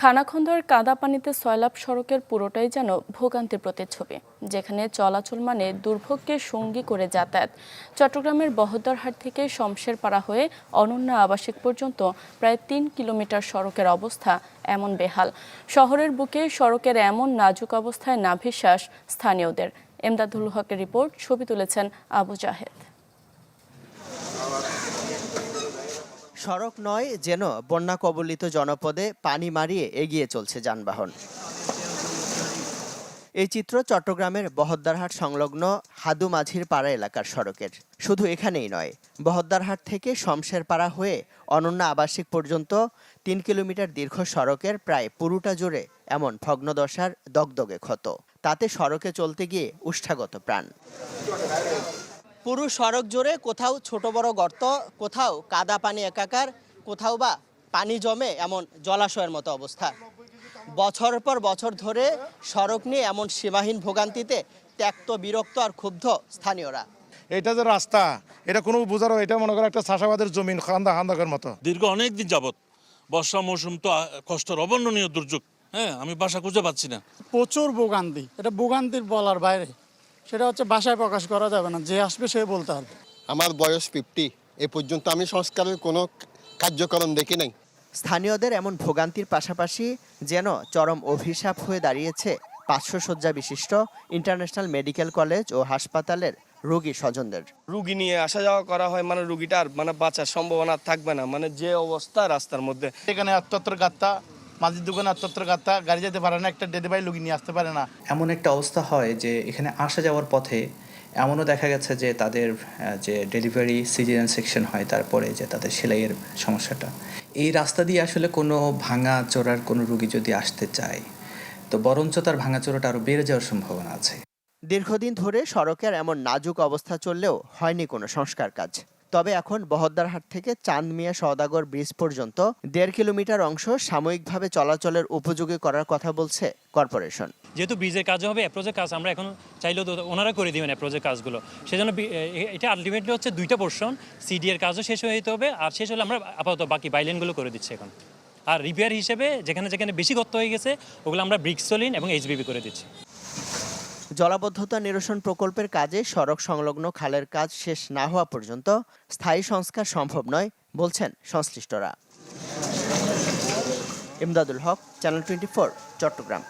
খানাখন্দর কাদাপানিতে সয়লাব সড়কের পুরোটাই যেন ভোগান্তির প্রতিচ্ছবি, যেখানে চলাচল মানে দুর্ভোগকে সঙ্গী করে যাতায়াত। চট্টগ্রামের বহদ্দারহাট থেকে শমশেরপাড়া হয়ে অনন্যা আবাসিক পর্যন্ত প্রায় ৩ কিলোমিটার সড়কের অবস্থা এমন বেহাল। শহরের বুকে সড়কের এমন নাজুক অবস্থায় নাভিশ্বাস স্থানীয়দের। এমদাদুল হকের রিপোর্ট, ছবি তুলেছেন আবু জাহেদ। সড়ক নয়, যেন বন্যা কবলিত জনপদে পানি মারিয়ে এগিয়ে চলছে যানবাহন। এই চিত্র চট্টগ্রামের বহদ্দারহাট সংলগ্ন হাদু মাঝির পাড়া এলাকার সড়কের। শুধু এখানেই নয়, বহদ্দারহাট থেকে শমশেরপাড়া হয়ে অনন্যা আবাসিক পর্যন্ত ৩ কিলোমিটার দীর্ঘ সড়কের প্রায় পুরোটা জুড়ে এমন ভগ্নদশার দগদগে ক্ষত। তাতে সড়কে চলতে গিয়ে উষ্ঠাগত প্রাণ। পুরো সড়ক জুড়ে কোথাও ছোট বড় গর্ত, কোথাও কাদা পানি একাকার, কোথাও বা পানি জমে এমন জলাশয়ের মতো অবস্থা। বছরের পর বছর ধরে সড়ক নিয়ে এমন সীমাহীন ভোগান্তিতে ত্যক্ত, বিরক্ত আর ক্ষুব্ধ স্থানীয়রা। এটা যে রাস্তা, এটা কোনো বোঝারও, এটা মনে করো একটা চাষাবাদের জমিন, খান্দাকের মতো। দীর্ঘ অনেক দিন যাবত বর্ষা মৌসুম তো কষ্টের অবর্ণনীয় দুর্যোগ। আমি বাসা খুঁজে পাচ্ছি না। প্রচুর ভোগান্তি, এটা ভোগান্তির বলার বাইরে। সেটা হচ্ছে ভাষায় প্রকাশ করা যাবে না, যে আসবে সে বলতে হবে। আমার বয়স 50, এ পর্যন্ত আমি সংস্কারের কোনো কার্যক্রম দেখি নাই। স্থানীয়দের এমন ভোগান্তির পাশাপাশি যেন চরম অভিশাপ হয়ে দাঁড়িয়েছে 500 শয্যা বিশিষ্ট ইন্টারন্যাশনাল মেডিকেল কলেজ ও হাসপাতালের রোগী স্বজনদের। রুগী নিয়ে আসা যাওয়া করা হয়, মানে রুগীটার বাঁচার সম্ভাবনা থাকবে না, যে অবস্থা রাস্তার মধ্যে। এখানে আত্মহত্যার গাত্তা, মাঝির দোকানে আত্মহত্যার গাত্তা, গাড়ি যেতে পারে না, একটা ডেলিভারি রুগী নিয়ে আসতে পারে না। এমন একটা অবস্থা হয় যে এখানে আসা যাওয়ার পথে এমনও দেখা গেছে যে তাদের যে ডেলিভারি সিজারিয়ান সেকশন হয়, তারপরে যে তাদের সেলাইয়ের সমস্যাটা, এই রাস্তা দিয়ে আসলে কোনো ভাঙা চোরার কোনো রুগী যদি আসতে চায়, তো বরঞ্চ তার ভাঙা চোরাটা আরও বেড়ে যাওয়ার সম্ভাবনা আছে। দীর্ঘদিন ধরে সড়কের এমন নাজুক অবস্থা চললেও হয়নি কোনো সংস্কার কাজ। তবে এখন বহদ্দারহাট থেকে চাঁদমিয়া সওদাগর ব্রিজ পর্যন্ত 1.5 কিলোমিটার অংশ সাময়িকভাবে চলাচলের উপযোগী করার কথা বলছে কর্পোরেশন। যেহেতু ব্রিজের কাজ হবে, অ্যাপ্রোচের কাজ আমরা এখন চাইলেও ওনারা করে দিবেন অ্যাপ্রোচের কাজগুলো। সেজন্য এটা আলটিমেটলি হচ্ছে 2টা পোর্শন, সিডি এর কাজও শেষ হয়ে যেতে হবে, আর শেষ হলে আমরা আপাতত বাকি বাইলেনগুলো করে দিচ্ছি এখন। আর রিপেয়ার হিসেবে যেখানে যেখানে বেশি গর্ত হয়ে গেছে ওগুলো আমরা ব্রিক্সলিন এবং এইচবিবি করে দিচ্ছি। জলাবদ্ধতা নিরসন প্রকল্পের কাজে সড়ক সংলগ্ন খালের কাজ শেষ না হওয়া পর্যন্ত স্থায়ী সংস্কার সম্ভব নয় বলছেন সংশ্লিষ্টরা। এমদাদুল হক, চ্যানেল 24, চট্টগ্রাম।